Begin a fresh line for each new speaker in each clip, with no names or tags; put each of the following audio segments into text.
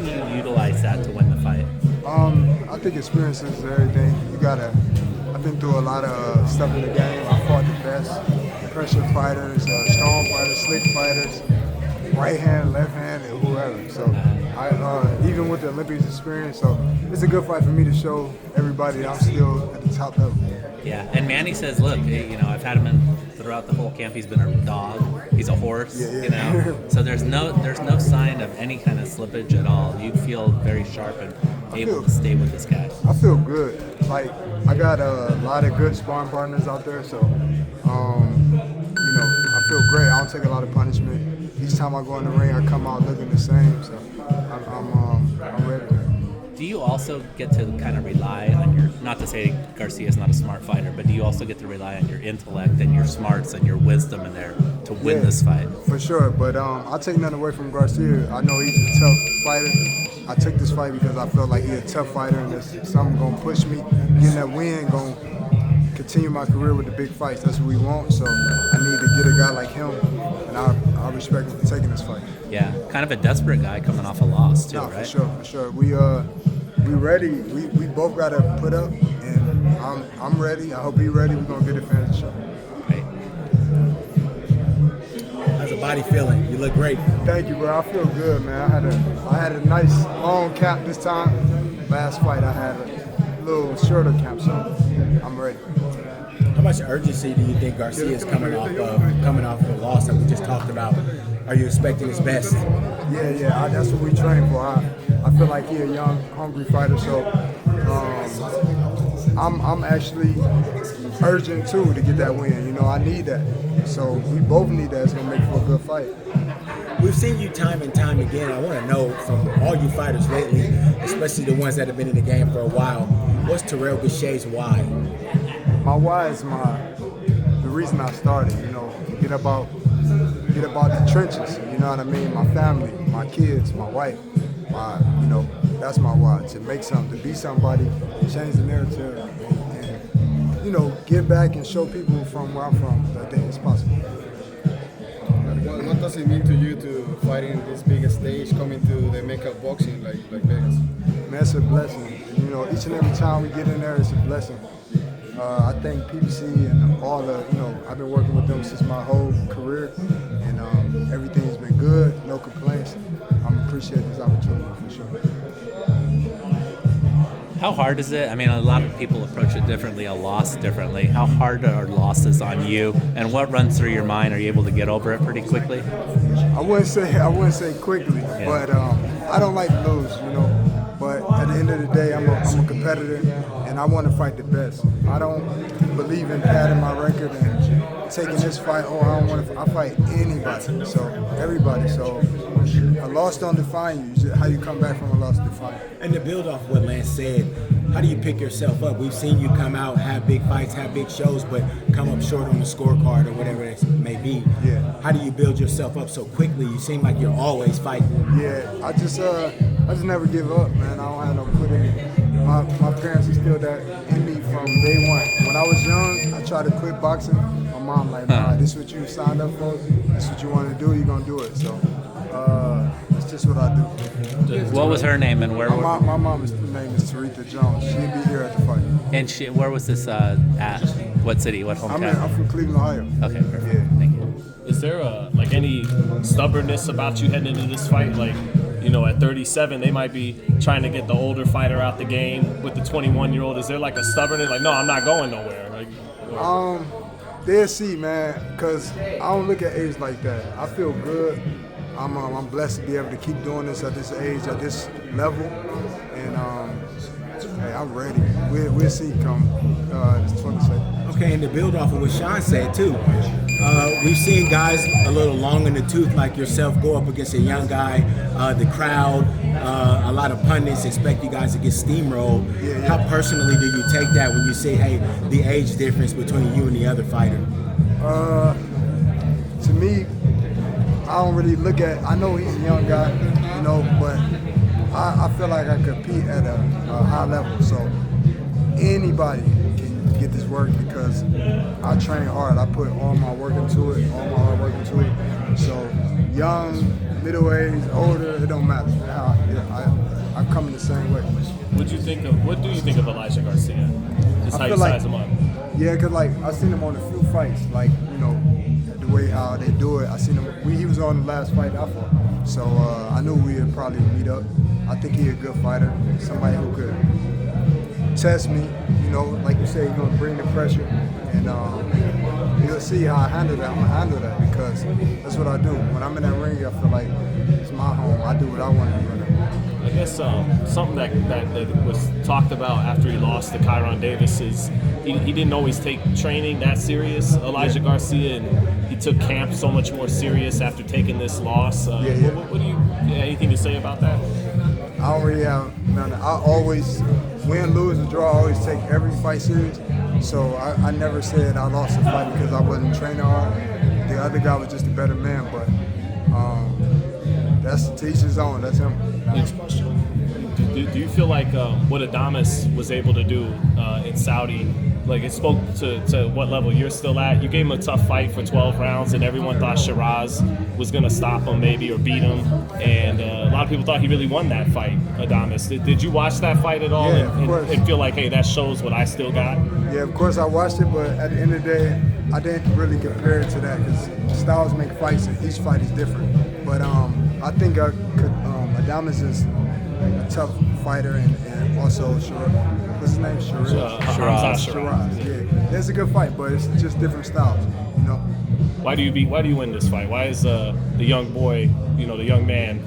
can you utilize that to win the fight?
I think experience is everything. I've been through a lot of stuff in the game. I fought the best pressure fighters, strong fighters, slick fighters, right hand, left hand, and whoever. So even with the Olympics experience, so it's a good fight for me to show everybody that I'm still at the top level.
Yeah, and Manny says, look, I've had him in throughout the whole camp. He's been a dog. He's a horse.
Yeah.
So there's no sign of any kind of slippage at all. You feel very sharp and able to stay with this guy.
I feel good. Like I got a lot of good sparring partners out there, so I feel great. I don't take a lot of punishment. Each time I go in the ring, I come out looking the same. So I'm ready.
Do you also get to kind of rely on your, not to say Garcia's not a smart fighter, but do you also get to rely on your intellect and your smarts and your wisdom in there to win this fight?
For sure, but I'll take nothing away from Garcia. I know he's a tough fighter. I took this fight because I felt like he's a tough fighter and there's something going to push me. Getting that win going to continue my career with the big fights. That's what we want, so I need to get a guy like him, and I respect him for taking this fight.
Yeah, kind of a desperate guy coming off a loss too, right?
For sure. We ready. We both got to put up, and I'm ready. I hope he's ready. We're gonna get it finished.
Right.
How's the body feeling? You look great.
Thank you, bro. I feel good, man. I had a nice long cap this time. Last fight I had a little shorter cap, so I'm ready.
How much urgency do you think Garcia is coming off of the loss that we just talked about? Are you expecting his best?
Yeah. That's what we train for. I feel like he's a young, hungry fighter, so I'm actually urgent too to get that win. I need that. So we both need that. It's gonna make for a good fight.
We've seen you time and time again. I want to know from all you fighters lately, especially the ones that have been in the game for a while, what's Terrell Gausha's why?
My why is the reason I started. Get about the trenches. You know what I mean? My family, my kids, my wife. That's my why. To make something, to be somebody, change the narrative, and give back and show people from where I'm from that I think it's possible.
What does it mean to you to fight in this big stage, coming to the makeup boxing like Vegas?
Man, it's a blessing. Each and every time we get in there, it's a blessing. I thank PBC and all I've been working with them since my whole career, and everything's been good, no complaints. I'm appreciating this opportunity for sure.
How hard is it? I mean, a lot of people approach it differently, a loss differently. How hard are losses on you, and what runs through your mind? Are you able to get over it pretty quickly?
I wouldn't say quickly, but I don't like to lose, But at the end of the day, I'm a competitor, and I want to fight the best. I don't believe in padding my record and taking this fight. I don't want to. I fight anybody, so everybody. So a loss don't define you. It's just how you come back from a loss define you.
And to build off what Lance said, how do you pick yourself up? We've seen you come out, have big fights, have big shows, but come up short on the scorecard or whatever it may be.
Yeah.
How do you build yourself up so quickly? You seem like you're always fighting.
Yeah, I just never give up, man. I don't have no quit in me. My parents instilled that in me from day one. When I was young, I tried to quit boxing. My mom like, nah, this is what you signed up for. This is what you want to do. You're gonna do it. So it's just what I do.
What was her name and where?
My mom's name is Teresa Jones. She'd be here at the fight.
And where was this at? What city? What hometown?
I'm from Cleveland, Ohio.
Okay, perfect.
Yeah.
Thank you.
Is there any stubbornness about you heading into this fight? Like, at 37, they might be trying to get the older fighter out the game with the 21-year-old. Is there like a stubbornness? Like, no, I'm not going nowhere.
They'll see, man, because I don't look at age like that. I feel good. I'm blessed to be able to keep doing this at this age, at this level, and hey, I'm ready. We'll see come this 22nd.
Okay, and to build off of what Sean said too, we've seen guys a little long in the tooth like yourself go up against a young guy. The crowd, a lot of pundits expect you guys to get steamrolled.
Yeah.
How personally do you take that when you say, hey, the age difference between you and the other fighter?
To me, I don't really look at. I know he's a young guy, but I feel like I compete at a high level. So anybody can get this work because I train hard. I put all my work into it, all my hard work into it. So young, middle age, older, it don't matter. I'm coming the same way.
What do you think of Elijah Garcia? Just how you size him up.
Yeah, cause like I seen him on a few fights, like the way how they do it. I seen him. He was on the last fight I fought, so I knew we'd probably meet up. I think he's a good fighter, somebody who could test me. Like you say, he's gonna bring the pressure, and you'll see how I handle that. I'm gonna handle that because that's what I do. When I'm in that ring, I feel like it's my home. I do what I want to do.
I guess something that was talked about after he lost to Kyron Davis is he didn't always take training that serious, Elijah Garcia, and he took camp so much more serious after taking this loss. What do you anything to say about that?
I don't really have none. I always win, lose, or draw. I always take every fight serious. So I never said I lost a fight because I wasn't training hard. The other guy was just a better man, but that's to each his own. That's him.
Next question.
Do you feel like what Adames was able to do in Saudi, like it spoke to what level you're still at? You gave him a tough fight for 12 rounds, and everyone thought Shiraz was going to stop him maybe or beat him. And a lot of people thought he really won that fight, Adames. Did you watch that fight at all and feel like, hey, that shows what I still got?
Yeah, of course I watched it, but at the end of the day, I didn't really compare it to that because styles make fights and each fight is different. But I think Adames is a tough fighter and also what's his name? Shiraz. Yeah, it's a good fight, but it's just different styles.
Why do you win this fight? Why is the young boy, the young man,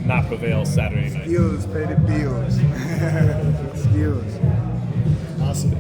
not prevail Saturday night?
Skills pay the bills. Skills.
Awesome.